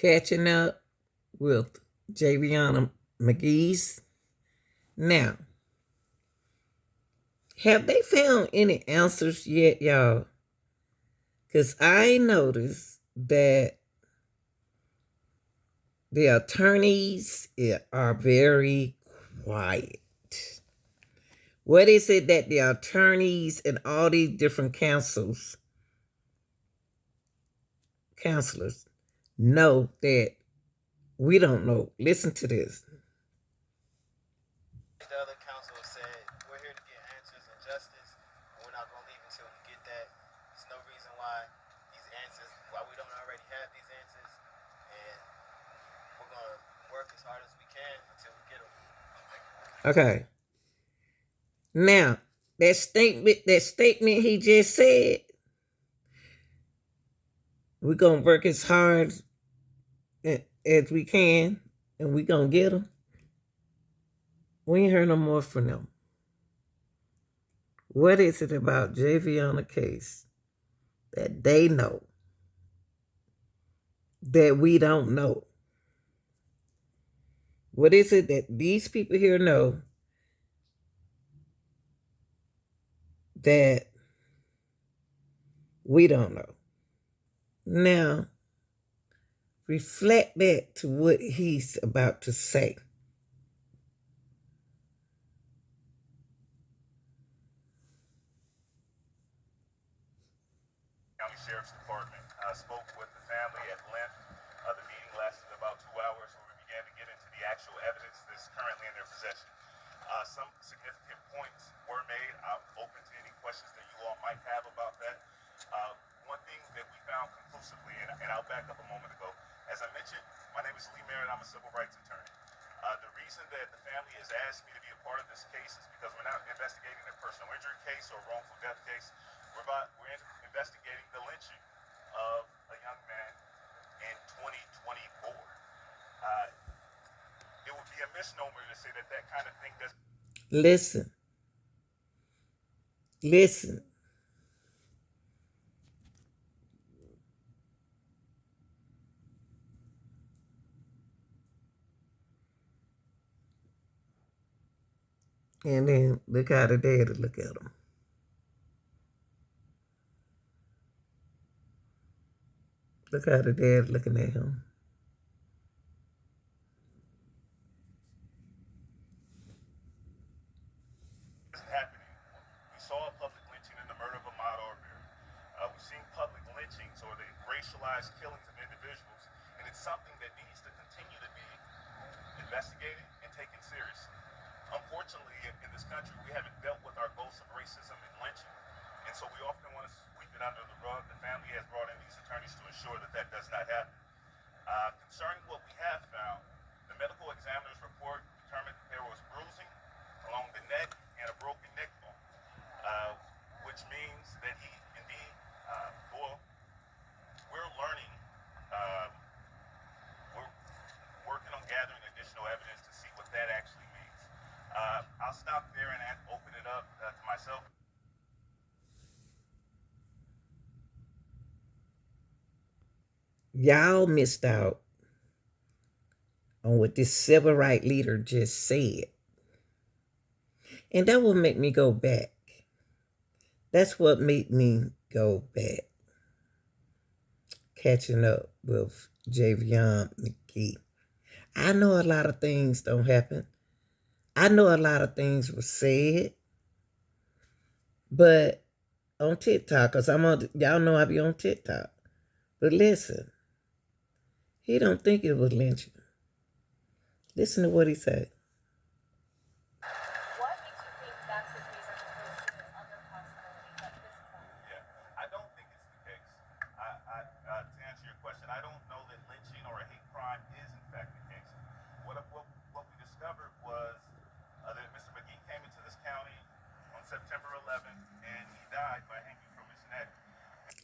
Catching up with Javion Magee's. Now, have they found any answers yet, y'all? Because I noticed that the attorneys are very quiet. What is it that the attorneys and all these different counselors know that we don't know? Listen to this. The other counsel said, we're here to get answers and justice, and we're not going to leave until we get that. There's no reason why we don't already have these answers, and we're going to work as hard as we can until we get them. Okay. Now, that statement he just said, we're going to work as hard as we can, and we're going to get them. We ain't heard no more from them. What is it about Javion case that they know that we don't know? What is it that these people here know that we don't know? Now, reflect that to what he's about to say. County Sheriff's Department spoke with the family at length. The meeting lasted about 2 hours where we began to get into the actual evidence that's currently in their possession. Some significant points were made. I'm open to any questions that you all might have about that. One thing that we found conclusively, and I'll back up a moment ago, as I mentioned, my name is Lee Merritt. I'm a civil rights attorney. The reason that the family has asked me to be a part of this case is because we're not investigating a personal injury case or wrongful death case. We're investigating the lynching of a young man in 2024. It would be a misnomer to say that that kind of thing doesn't. Listen. And then look how the daddy look at him. Look how the dad looking at him. Happening. We saw a public lynching in the murder of Ahmaud Arbery. We've seen public lynchings or the racialized killings of individuals, and it's something that needs to continue to be investigated and taken seriously. Unfortunately, in this country, we haven't dealt with our ghosts of racism and lynching, and so we often want to sweep it under the rug. The family has brought in these attorneys to ensure that that does not happen. Concerning what we have found, the medical examiner's report determined that there was bruising along the neck and a broken neck bone, which means that he indeed, we're learning, we're working on gathering additional evidence to see what that actually means. I'll stop there and open it up to myself. Y'all missed out on what this civil rights leader just said. And that will make me go back. That's what made me go back. Catching up with Javion Magee. I know a lot of things don't happen. I know a lot of things were said. But on TikTok, because y'all know I be on TikTok. But listen, he don't think it was lynching. Listen to what he said. What makes you think that's the case as opposed to other possibilities at this point? Yeah, I don't think it's the case. To answer your question, I don't know that lynching or a hate crime is in fact the case. What we discovered was that Mr. Magee came into this county on September 11th and he died by hanging from his neck.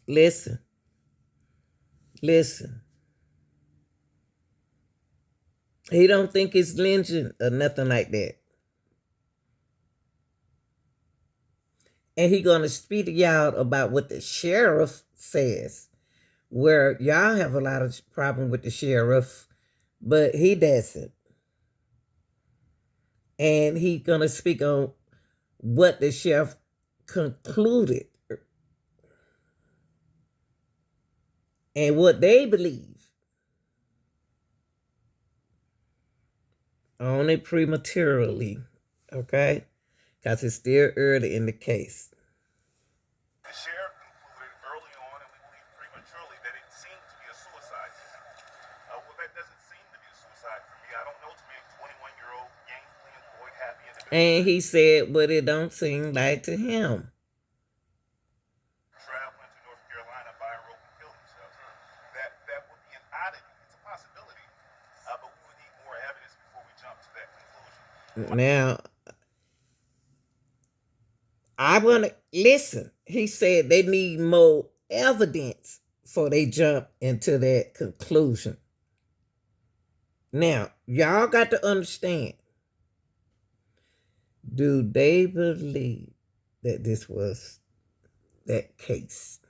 Listen. He don't think it's lynching or nothing like that. And he gonna speak to y'all about what the sheriff says. where y'all have a lot of problem with the sheriff, but he doesn't. And he's going to speak on what the sheriff concluded and what they believe. Only prematurely, okay? Because it's still early in the case. The sheriff concluded early on, and we believe prematurely, that it seemed to be a suicide. Well, that doesn't seem to be a suicide for me. I don't know too many 21-year-old gainfully employed, happy individuals. And he said, but it don't seem like to him. Traveling to North Carolina by a rope and kill themselves. That would be an oddity. It's a possibility, but we would need more evidence before we jump to that conclusion. Now, I want to listen. He said they need more evidence before they jump into that conclusion. Now, y'all got to understand, do they believe that this was that case,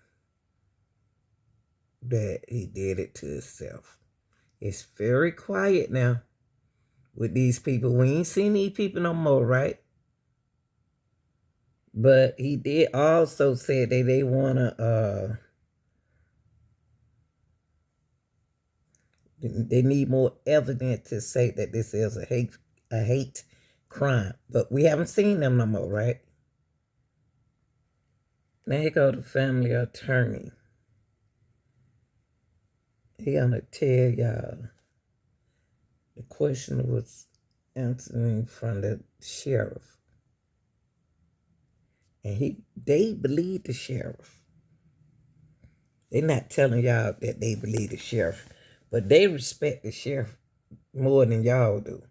that he did it to himself? It's very quiet now with these people. We ain't seen these people no more, right? But he did also say that they want to, they need more evidence to say that this is a hate crime. But we haven't seen them no more, right? Now here go the family attorney. He gonna tell y'all the question was answering from the sheriff. And they believe the sheriff. They're not telling y'all that they believe the sheriff, but they respect the sheriff more than y'all do.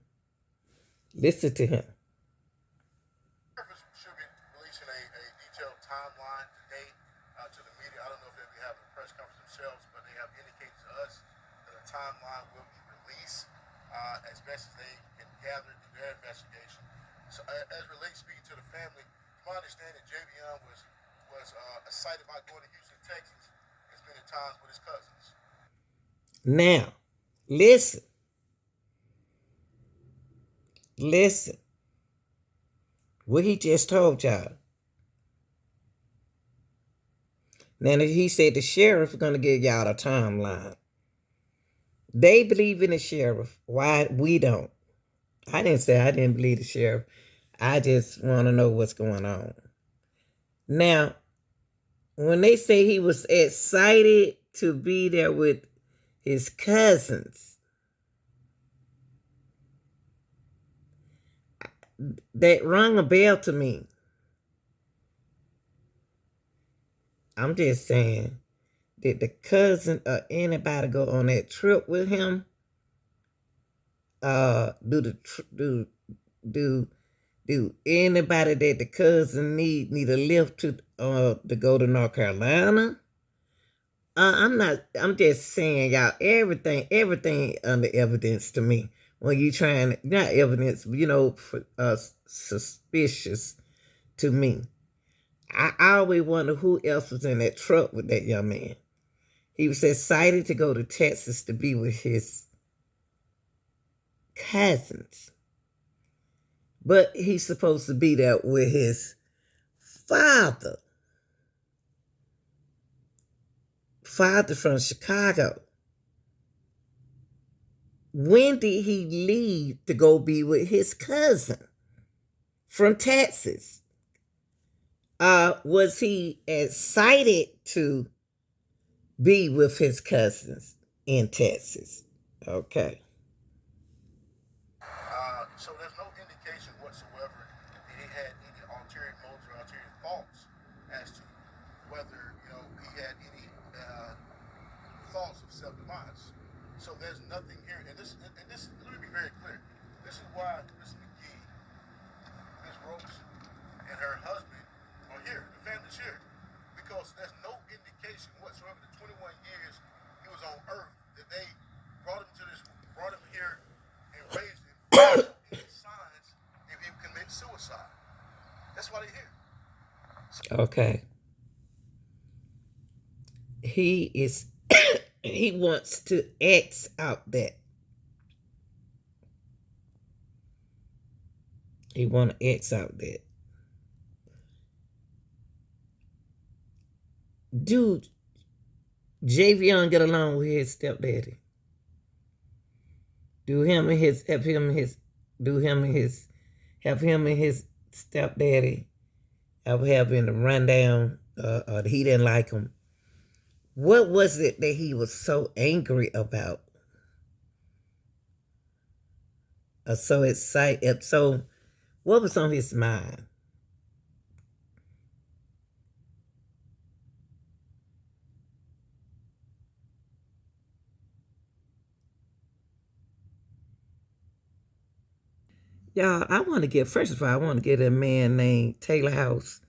Listen to him. Should be releasing a detailed timeline today to the media. I don't know if they'll be having a press conference themselves, but they have indicated to us that a timeline will be released as best as they can gather through their investigation. So as relates speaking to the family, my understanding, Javion was cited by going to Houston, Texas, and spending time with his cousins. Now, listen. Listen. What he just told y'all. Now, he said the sheriff is going to give y'all a timeline. They believe in the sheriff. Why we don't? I didn't say I didn't believe the sheriff. I just want to know what's going on. Now, when they say he was excited to be there with his cousins, that rung a bell to me. I'm just saying, did the cousin or anybody go on that trip with him? Do anybody that the cousin need a lift to go to North Carolina? I'm just saying, y'all, everything under evidence to me. When you trying, not evidence, suspicious to me. I always wonder who else was in that truck with that young man. He was excited to go to Texas to be with his cousins. But he's supposed to be there with his father. Father from Chicago. When did he leave to go be with his cousin from Texas? Was he excited to be with his cousins in Texas? Okay. So there's no indication whatsoever that he had any ulterior motives or ulterior thoughts as to whether he had any thoughts of self-demise. So there's nothing here, and this. Let me be very clear. This is why Ms. Magee, Ms. Rose, and her husband are here. The family's here because there's no indication whatsoever. The 21 years he was on Earth that they brought him here, and raised him. Any signs if he commit suicide. That's why they're here. Okay. He is he wants to X out that. He want to X out that. Dude, Javion get along with his stepdaddy. Do him and his have him and his do him and his have him and his stepdaddy have in the rundown. He didn't like him. What was it that he was so angry about? So excited. So what was on his mind? Y'all, first of all, I want to give a man named Taylor House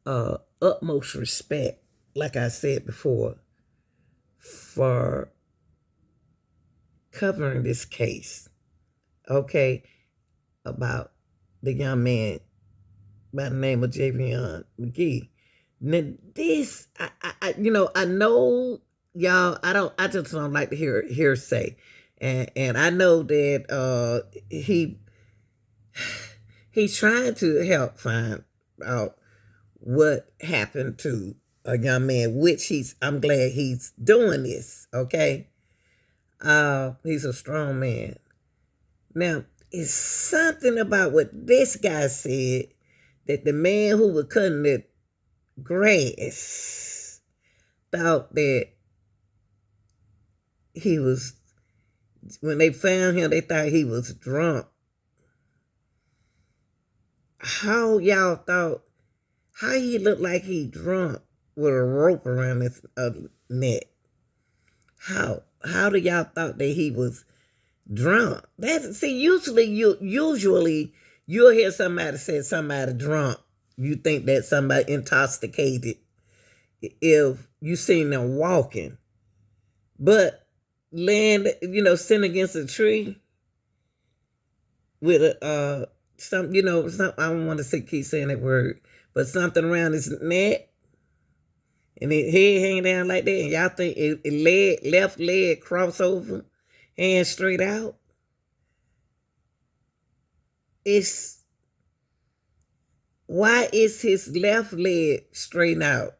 utmost respect, like I said before, for covering this case, okay, about the young man by the name of Javion Magee. Now this, I know y'all. I just don't like to hear hearsay, and I know that he's trying to help find out what happened to a young man, which I'm glad he's doing this, okay? He's a strong man. Now, it's something about what this guy said that the man who was cutting the grass thought that he was, when they found him, they thought he was drunk. How y'all thought, how he looked like he drunk with a rope around his neck? How do y'all thought that he was drunk? Usually you'll hear somebody say somebody drunk. You think that somebody intoxicated if you seen them walking. But sitting against a tree with I don't want to keep saying that word, but something around his neck and his head hanging down like that, and y'all think left leg crossover, hand straight out. Why is his left leg straight out?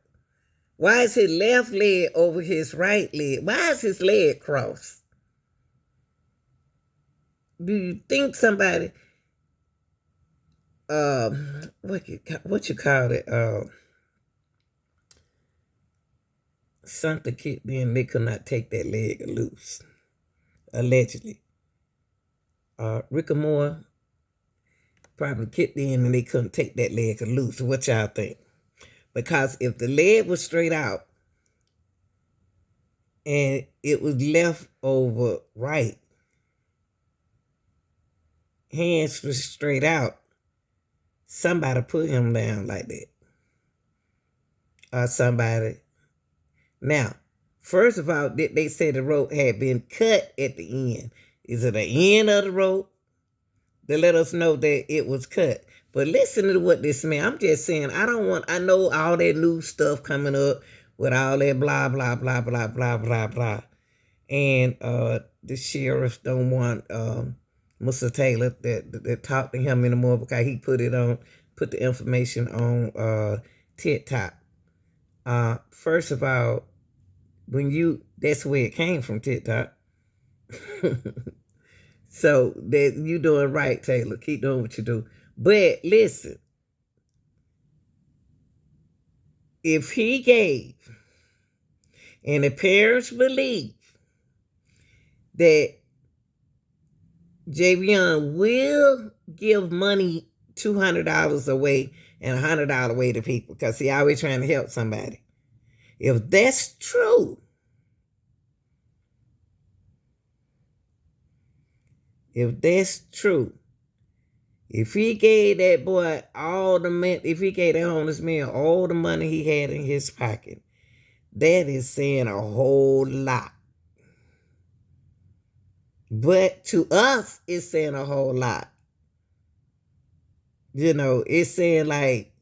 Why is his left leg over his right leg? Why is his leg crossed? Do you think somebody what you call it? Something kicked in, they could not take that leg loose. Allegedly. Rick Moore probably kicked in and they couldn't take that leg loose. What y'all think? Because if the leg was straight out and it was left over right, hands was straight out, somebody put him down like that. Or somebody. Now, first of all, they said the rope had been cut at the end. Is it the end of the rope to let us know that it was cut? But listen to what this man, I'm just saying, I know all that new stuff coming up with all that blah, blah, blah, blah, blah, blah, blah. And the sheriff don't want Mr. Taylor to talk to him anymore because he put the information on TikTok. First of all, that's where it came from, TikTok. So that you doing right, Taylor. Keep doing what you do. But listen, if he gave, and the parents believe that Javion will give money, $200 away and $100 away to people, because he always trying to help somebody. If that's true, if he gave that boy if he gave that homeless man all the money he had in his pocket, that is saying a whole lot. But to us, it's saying a whole lot. It's saying like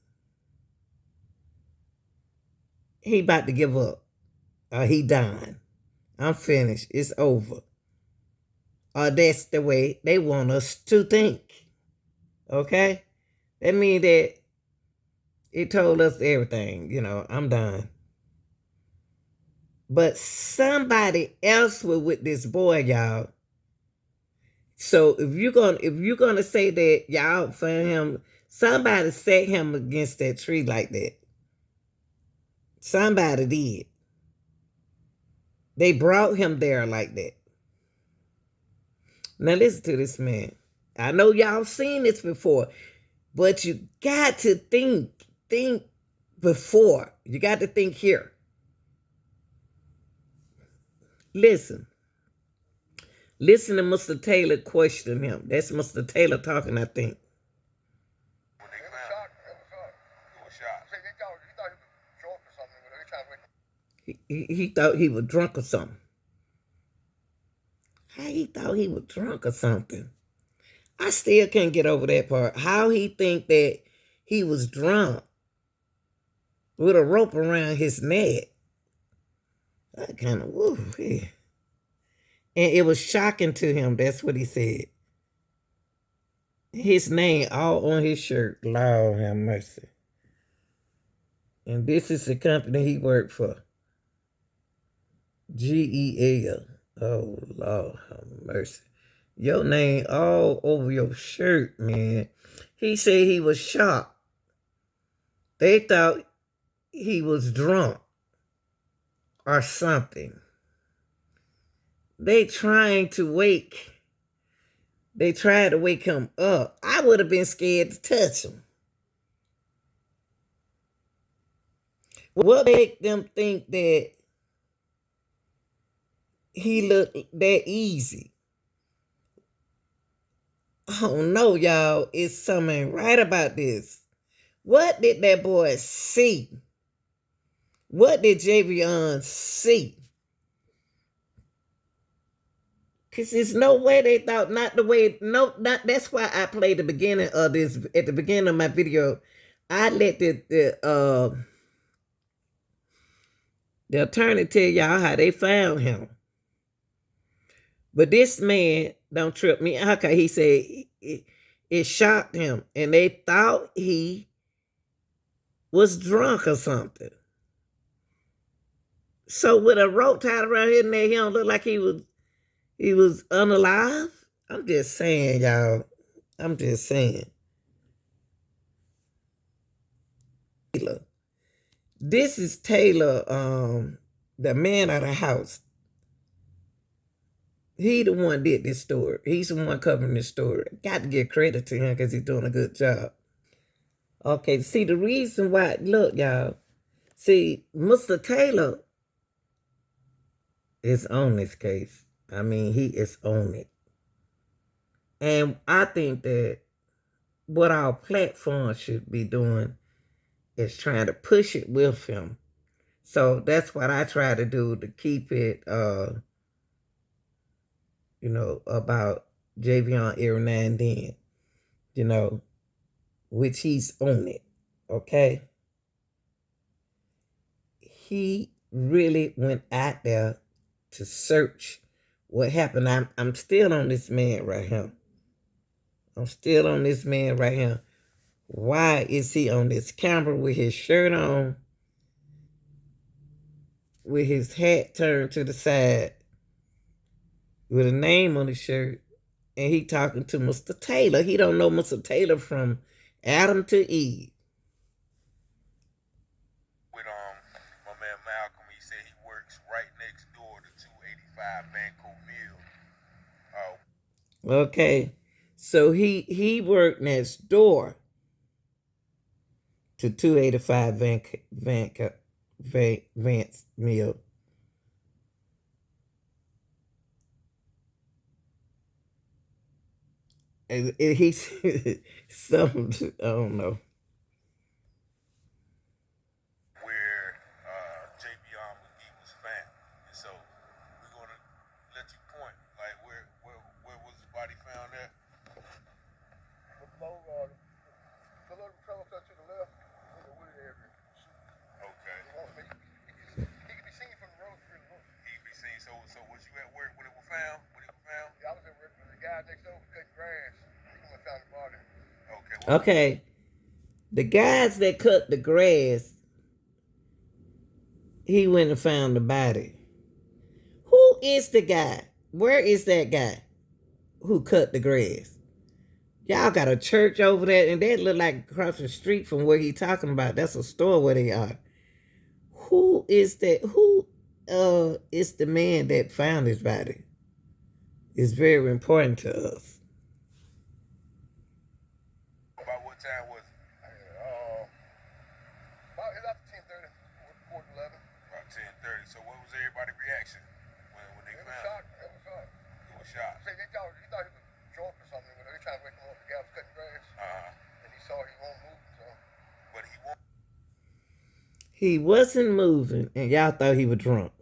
he about to give up. He done. I'm finished. It's over. Or that's the way they want us to think. Okay? That means that it told us everything. I'm done. But somebody else was with this boy, y'all. So if you're gonna say that y'all for him, somebody set him against that tree like that. Somebody did. They brought him there like that. Now listen to this man. I know y'all seen this before, but you got to think before. You got to think here. Listen to Mr. Taylor question him. That's Mr. Taylor talking, I think. When they found him, he was shot. He thought he was drunk or something. How he thought he was drunk or something? I still can't get over that part. How he think that he was drunk with a rope around his neck. That kind of, woo, yeah. And it was shocking to him. That's what he said. His name all on his shirt. Lord have mercy. And this is the company he worked for. GEL. Oh, Lord have mercy. Your name all over your shirt, man. He said he was shocked. They thought he was drunk or something. They tried to wake him up. I would have been scared to touch him. What made them think that he looked that easy? Oh no, y'all. It's something right about this. What did that boy see? What did Javion see? Because there's no way they thought, not the way, no, not, that's why I played the beginning of this, at the beginning of my video, I let the attorney tell y'all how they found him. But this man don't trip me out because he said it shocked him and they thought he was drunk or something. So with a rope tied around his neck, he don't look like he was unalive. I'm just saying, y'all. I'm just saying. Taylor. This is Taylor, the man of the house. He the one did this story. He's the one covering this story. Got to give credit to him because he's doing a good job. Okay, see the reason why, look, y'all. See, Mr. Taylor is on this case. I mean, he is on it. And I think that what our platform should be doing is trying to push it with him. So that's what I try to do to keep it, about Javion every now and then, which he's on it, okay? He really went out there to search what happened. I'm still on this man right here. Why is he on this camera with his shirt on, with his hat turned to the side, with a name on his shirt, and he talking to Mr. Taylor? He don't know Mr. Taylor from Adam to Eve. With my man Malcolm, he said he works right next door to 285 Banco Mill. Okay, so he worked next door to 285 Vance Mill. And he said something, I don't know. Where Javion Magee was found. And so we're going to let you point, like, where was his body found at? Below, the travel cut to the left in the wooded area. Okay. He can be seen from the road. He can be seen. So Okay, the guys that cut the grass, he went and found the body. Who is the guy? Where is that guy who cut the grass? Y'all got a church over there, and that look like across the street from where he talking about. That's a store where they are. Who is that? Who is the man that found his body? It's very important to us. About what time was it? About it's after 10:30, quarter to 11. About 10:30. So what was everybody's reaction when they It was found shocked. It was shocked. it? It was shocked. He thought he was drunk or something. But they trying to wake him up. The guy was cutting grass, and he saw he wasn't moving. So But he won't. He wasn't moving, and y'all thought he was drunk.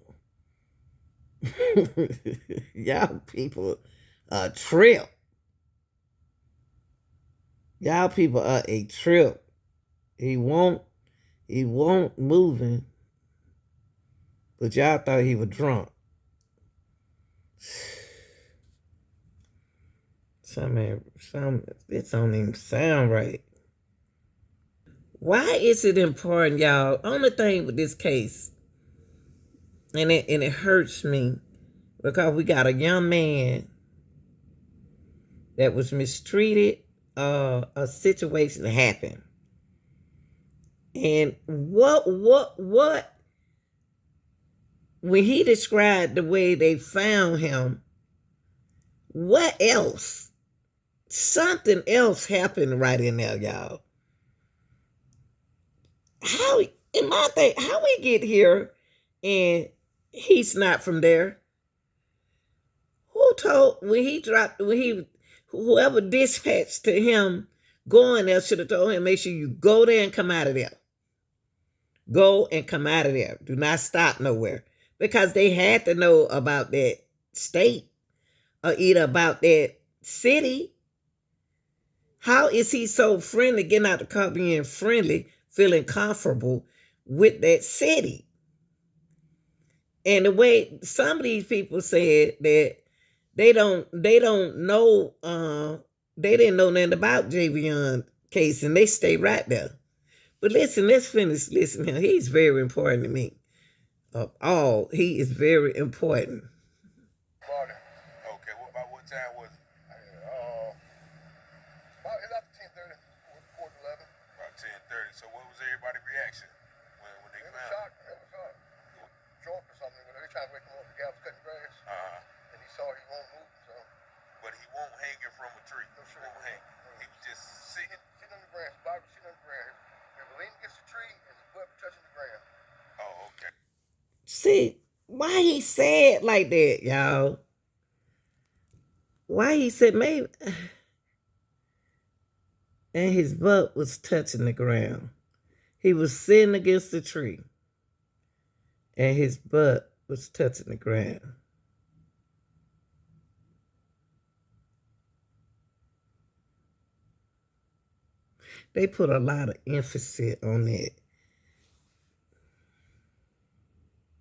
Y'all people are a trip. Y'all people are a trip. He won't moving, but y'all thought he was drunk. It don't even sound right. Why is it important, y'all? Only thing with this case, and it hurts me, because we got a young man that was mistreated. A situation happened, and what? When he described the way they found him, what else? Something else happened right in there, y'all. How we get here and he's not from there? Who told whoever dispatched to him going there should have told him, make sure you go there and come out of there. Go and come out of there. Do not stop nowhere. Because they had to know about that state or either about that city. How is he so friendly, getting out the car, being friendly, feeling comfortable with that city? And the way some of these people said that they don't know, they didn't know nothing about Javion case, and they stay right there. But listen, let's finish listening here. He's very important to me. Of all, he is very important. Okay, what time was it? about it's after 10:30, quarter to 11. About 10:30. So what was everybody's reaction when they It was found shocked. It was shocked. Drunk or something. But they trying to wake him up. The guy was cutting grass, and he saw he wasn't moving. So But he won't hanging from a tree. No, He sure. won't hang. He was just sitting. sitting on the ground. His body was sitting on the ground. He was leaning against the tree, and his butt was touching the ground. Oh, okay. See, why he said like that, y'all? Why he said maybe, and his butt was touching the ground. He was sitting against the tree, and his butt was touching the ground. They put a lot of emphasis on that.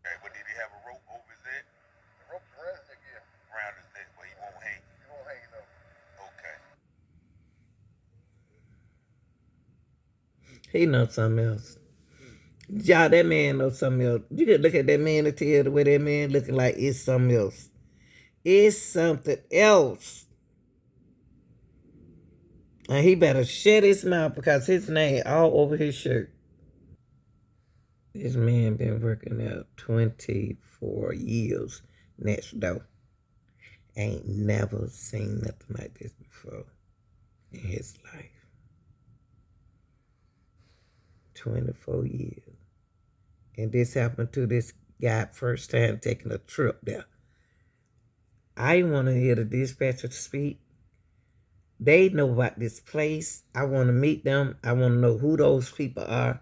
Okay, but did he have a rope over his neck? The rope was around his neck, yeah. Around his neck, but he won't hang. He won't hang it though. Okay. He knows something else. Y'all, that man knows something else. You could look at that man and tell the way that man looking like it's something else. It's something else. And he better shut his mouth because his name all over his shirt. This man been working out 24 years next door. Ain't never seen nothing like this before in his life. 24 years. And this happened to this guy first time taking a trip there. I want to hear the dispatcher speak. They know about this place. I want to meet them. I want to know who those people are,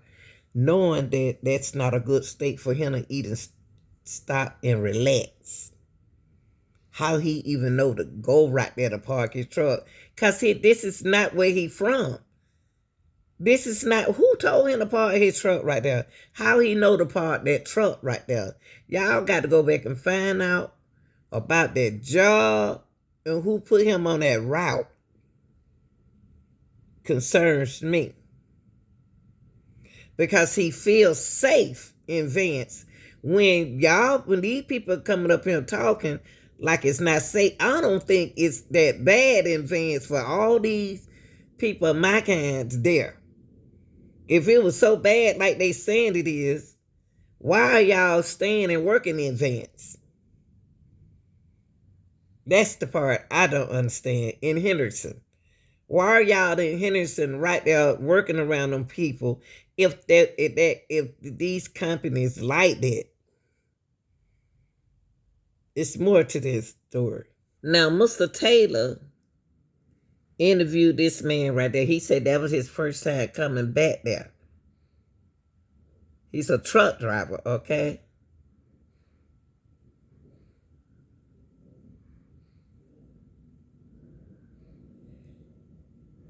knowing that that's not a good state for him to even stop and relax. How he even know to go right there to park his truck. Because this is not where he from. This is not, who told him to park his truck right there? How he know to park that truck right there? Y'all got to go back and find out about that job and who put him on that route. concerns me because he feels safe in Vance. When these people are coming up here talking like it's not safe, I don't think it's that bad in Vance for all these people of my kind there. If it was so bad like they saying it is, why are y'all staying and working in Vance? That's the part I don't understand. In Henderson, why are y'all in Henderson right there working around them people if these companies like that? It's more to this story. Now, Mr. Taylor interviewed this man right there. He said that was his first time coming back there. He's a truck driver, okay?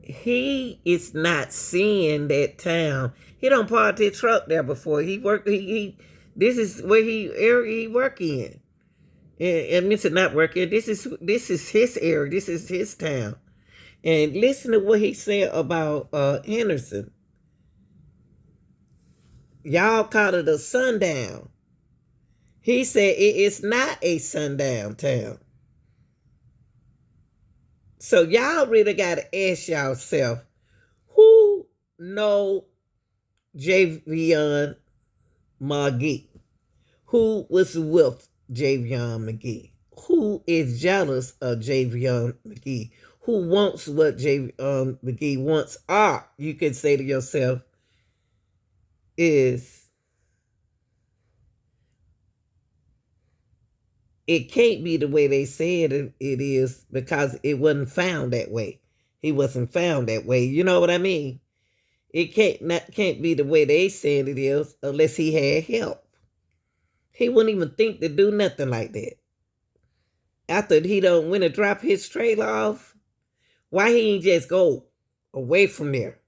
He is not seeing that town. He don't park his truck there before. He worked. This is where he work in. And Mr. Not working. This is his area. This is his town. And listen to what he said about Henderson. Y'all call it a sundown. He said it is not a sundown town. So y'all really got to ask yourself, who know Javion Magee? Who was with Javion Magee? Who is jealous of Javion Magee? Who wants what Javion Magee wants? Or you can say to yourself, it can't be the way they said it is because it wasn't found that way. He wasn't found that way. You know what I mean? It can't be the way they said it is unless he had help. He wouldn't even think to do nothing like that. After he don't went and drop his trailer off, why he ain't just go away from there?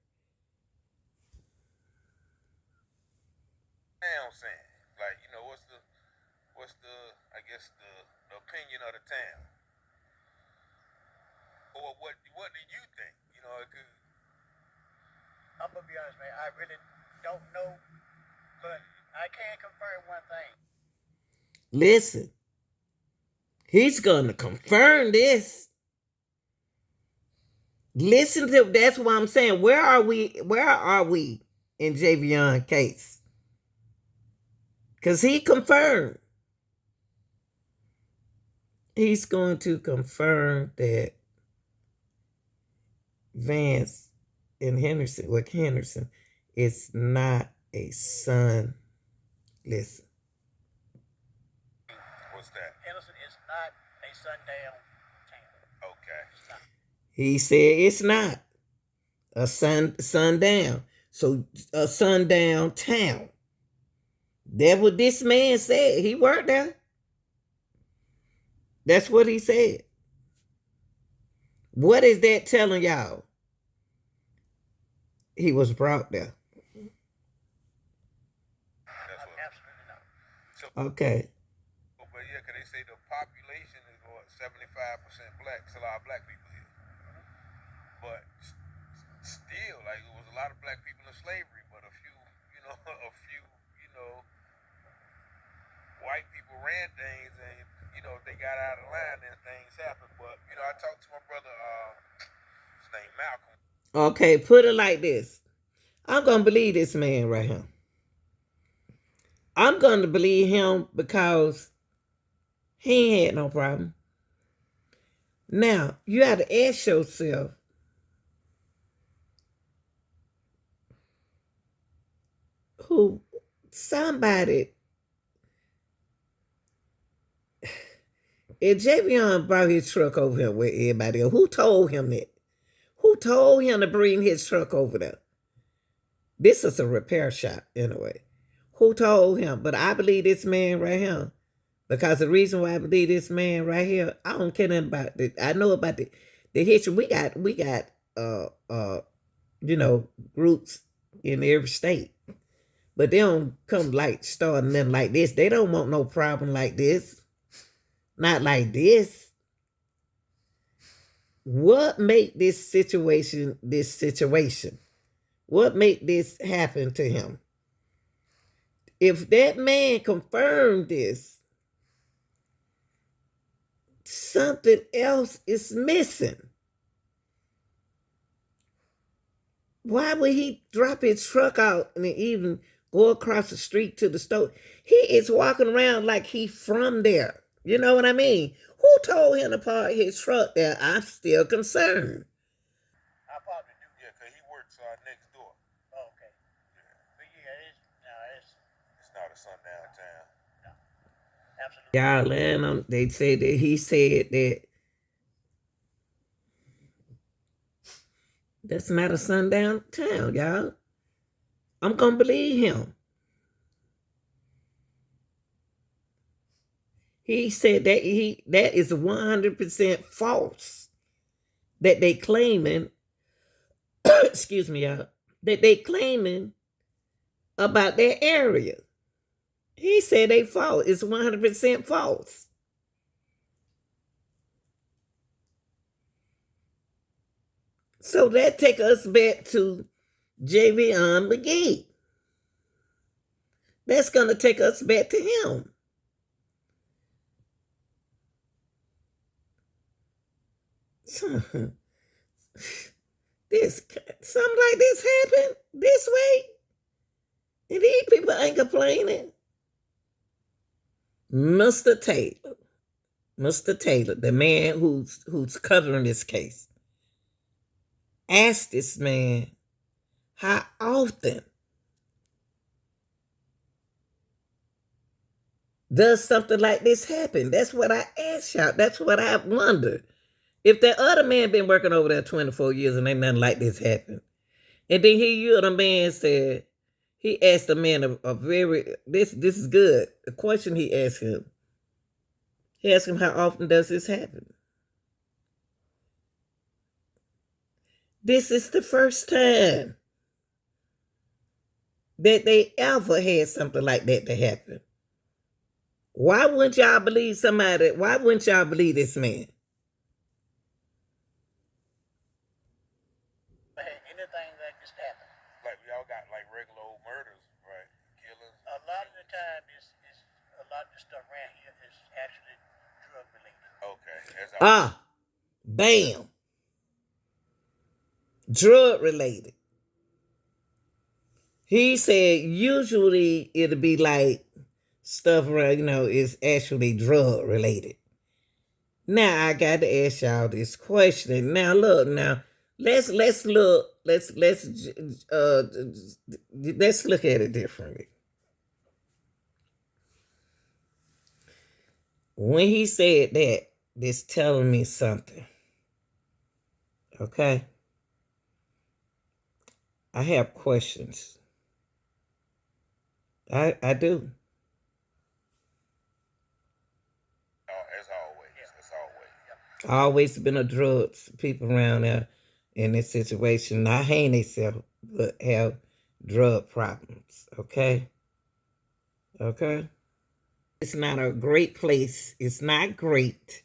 Town saying, like, what's the I guess the opinion of the town, or what do you think? I'm gonna be honest, man. I really don't know, but I can confirm one thing. Listen, he's gonna confirm this. Listen to that's what I'm saying. Where are we in Javion case? Because he confirmed. He's going to confirm that Vance and Henderson is not a son. Listen. What's that? Henderson is not a sundown town. Okay. It's not. He said it's not a sundown. So a sundown town. That's what this man said. He worked there. That's what he said. What is that telling y'all? He was brought there. Absolutely not. So, Okay. but yeah, cause they say the population is what 75% black. It's a lot of black people here. But still, like it was a lot of black people in slavery, but a few, white people ran things, and they got out of line, then things happened. But I talked to my brother, his name Malcolm. Okay, put it like this. I'm going to believe this man right here. I'm going to believe him because he ain't had no problem. Now, you have to ask yourself, if Javion brought his truck over here with everybody else, who told him that? Who told him to bring his truck over there? This is a repair shop, anyway. Who told him? But I believe this man right here. Because the reason why I believe this man right here, I don't care nothing about it. I know about the history. We got groups in every state. But they don't come like starting nothing like this. They don't want no problem like this. Not like this. What made this situation this situation? What made this happen to him? If that man confirmed this, something else is missing. Why would he drop his truck out and even go across the street to the store? He is walking around like he from there. You know what I mean? Who told him to park his truck there? I'm still concerned. I probably do. Yeah, because he works next door. Oh, okay. But yeah, It's not a sundown town. absolutely. Y'all, and they said that he said that that's not a sundown town, y'all. I'm gonna believe him. He said that that is 100% false. That they claiming, excuse me, y'all, that they claiming about that area. He said they false. It's 100% false. So that take us back to Javion Magee. That's gonna take us back to him. This something like this happened this way, and these people ain't complaining. Mr. Taylor, the man who's covering this case, asked this man how often does something like this happen? That's what I asked y'all. That's what I wonder. If that other man been working over there 24 years and ain't nothing like this happen, and then the man said, he asked the man a very, this is good. The question he asked him, how often does this happen? This is the first time that they ever had something like that to happen. Why wouldn't y'all believe somebody? Why wouldn't y'all believe this man? Anything that just happened. Like y'all got like regular old murders, right? Killings. A lot of the time, is a lot of the stuff around here is actually drug related. Okay. That's all. Bam. Drug related. He said usually it'll be like stuff around, is actually drug related. Now I got to ask y'all this question. Now look, let's look at it differently. When he said that, this telling me something. Okay? I have questions. I do. As always. As always. Always been a drugs people around there in this situation. Not hang themselves, but have drug problems. Okay? Okay? It's not a great place. It's not great,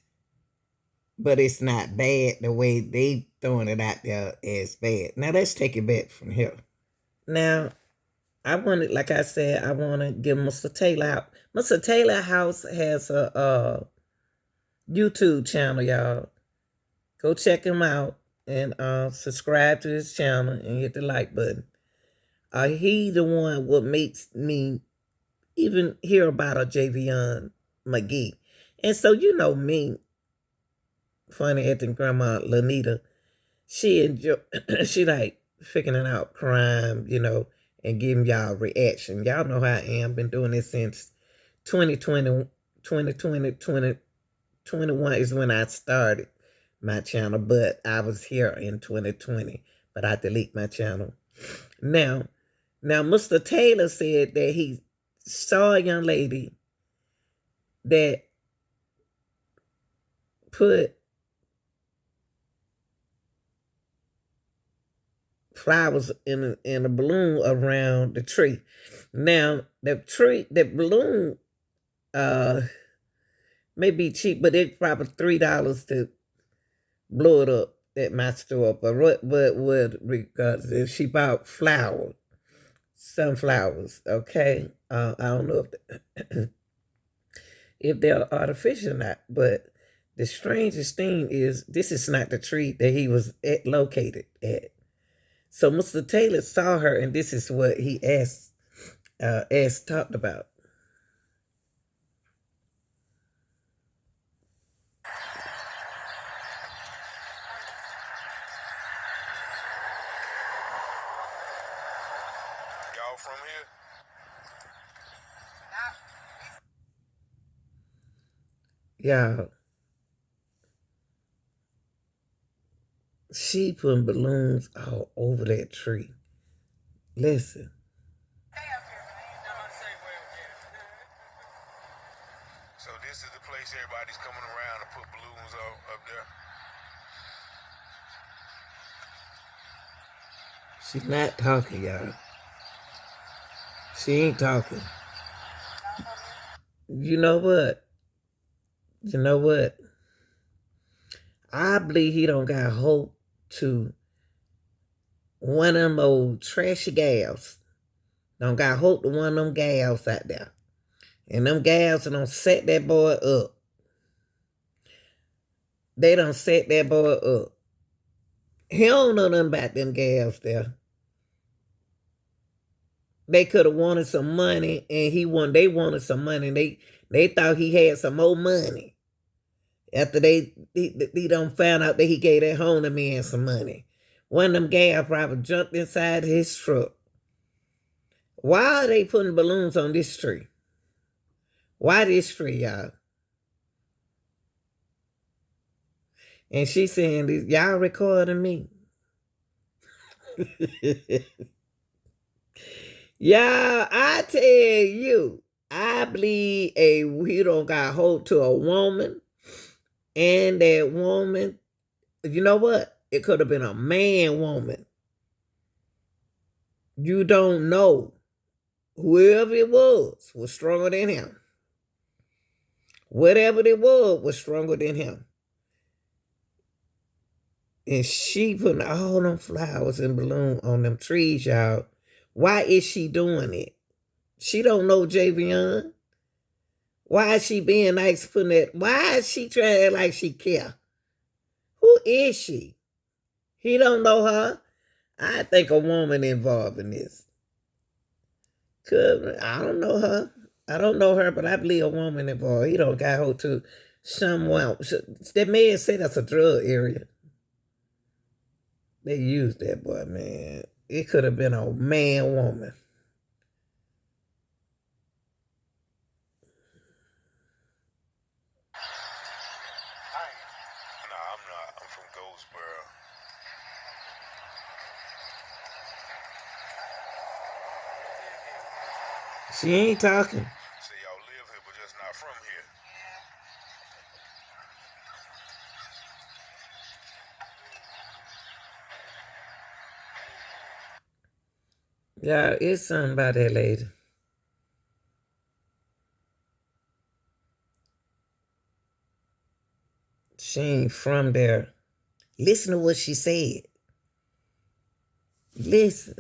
but it's not bad the way they throwing it out there as bad. Now let's take it back from here. Now, like I said, I want to give Mr. Taylor out. Mr. Taylor House has a YouTube channel, y'all. Go check him out and subscribe to his channel and hit the like button. He the one what makes me even hear about a Javion Magee. And so me, funny acting grandma Lanita, she like figuring out crime, and giving y'all reaction. Y'all know how I am. Been doing this since 2020, 2021 is when I started my channel, but I was here in 2020, but I delete my channel. Now Mr. Taylor said that he saw a young lady that put flowers in a balloon around the tree. Now the balloon may be cheap, but it's probably $3 to blow it up at my store. But because if she bought flowers, sunflowers, okay, I don't know if they're artificial or not. But the strangest thing is this is not the tree that he was located at. So Mr. Taylor saw her, and this is what he talked about. Y'all from here? Y'all, she putting balloons all over that tree. Listen. So this is the place everybody's coming around to put balloons up there. She's not talking, y'all. She ain't talking. You know what? You know what? I believe he don't got hope to one of them old trashy gals. Don't got hope to one of them gals out there. And them gals don't set that boy up. They don't set that boy up. He don't know nothing about them gals there. They could have wanted some money, and they wanted some money, and they thought he had some more money. After they don't found out that he gave that Honda man some money. One of them gals probably jumped inside his truck. Why are they putting balloons on this tree? Why this tree, y'all? And she saying, y'all recording me? Y'all, I tell you, I believe he don't got hold to a woman, and that woman, you know what? It could have been a man woman. You don't know. Whoever it was stronger than him. Whatever it was stronger than him. And she putting all them flowers and balloons on them trees, y'all. Why is she doing it? She don't know Javion. Why is she being nice putting that? Why is she trying to act like she care? Who is she? He don't know her. I think a woman involved in this. I don't know her. I don't know her, but I believe a woman involved. He don't got hold to someone. That man said that's a drug area. They used that boy, man. It could have been a man woman. Nah, I'm not. I'm from Goldsboro. She ain't talking. Say y'all live here, but just not from here. Yeah, it's something about that lady. She ain't from there. Listen to what she said. Listen.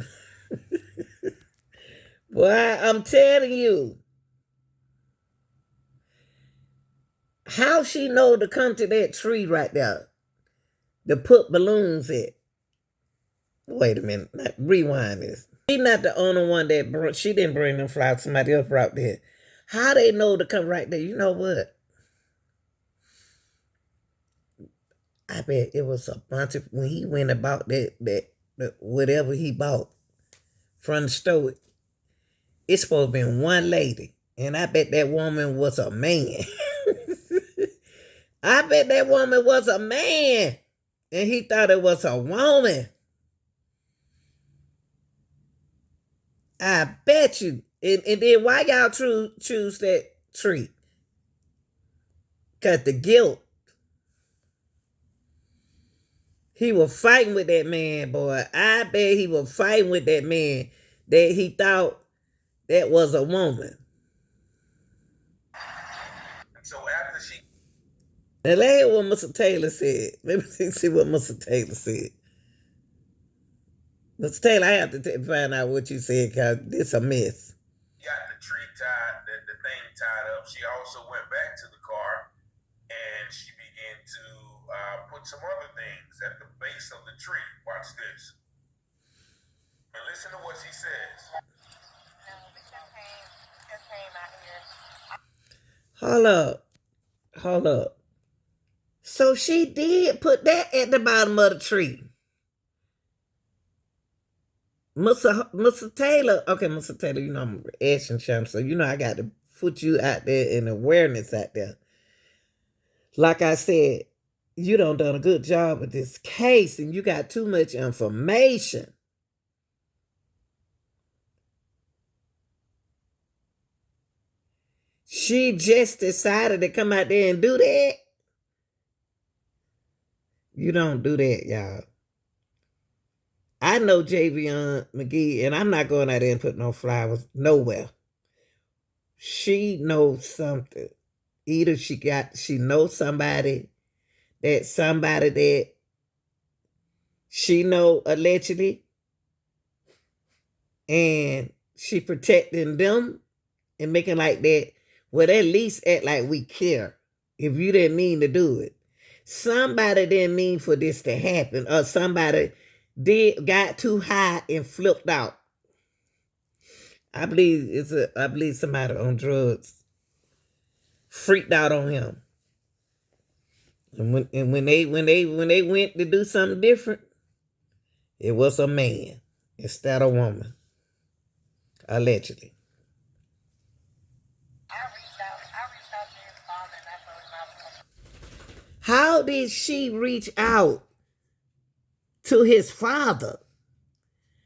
Boy, I'm telling you. How she know to come to that tree right there to put balloons at? Wait a minute. Rewind this. She not the only one that brought. She didn't bring them flowers. Somebody else brought that. How they know to come right there? You know what? I bet it was a bunch of when he went about that whatever he bought from the store. It's supposed to be one lady, and I bet that woman was a man. I bet that woman was a man, and he thought it was a woman. I bet you. And then why y'all choose that tree? Because the guilt. He was fighting with that man, boy. I bet he was fighting with that man that he thought that was a woman. So after she And let's hear what Mr. Taylor said. Let me see what Mr. Taylor said. Mr. Taylor, I have to find out what you said because this a mess. Got the tree tied, the thing tied up. She also went back to the car and she began to put some other things at the base of the tree. Watch this. And listen to what she says. No, we just came out here. Hold up. Hold up. So she did put that at the bottom of the tree. Mr. Taylor, okay, Mr. Taylor, you know I'm action champ, so you know I got to put you out there in awareness out there. Like I said, you done a good job with this case and you got too much information. She just decided to come out there and do that. You don't do that, y'all. I know Javion Magee, and I'm not going out there and put no flowers nowhere. She knows something. Either she knows somebody that she know allegedly, and she protecting them and making like that. Well, at least act like we care. If you didn't mean to do it, somebody didn't mean for this to happen, or somebody got too high and flipped out. I believe somebody on drugs freaked out on him. And when they went to do something different, it was a man instead of a woman. Allegedly. I reached out to his father, and that's always my problem. How did she reach out to his father?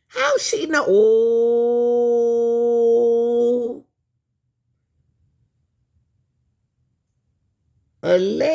How she know? Oh, allegedly.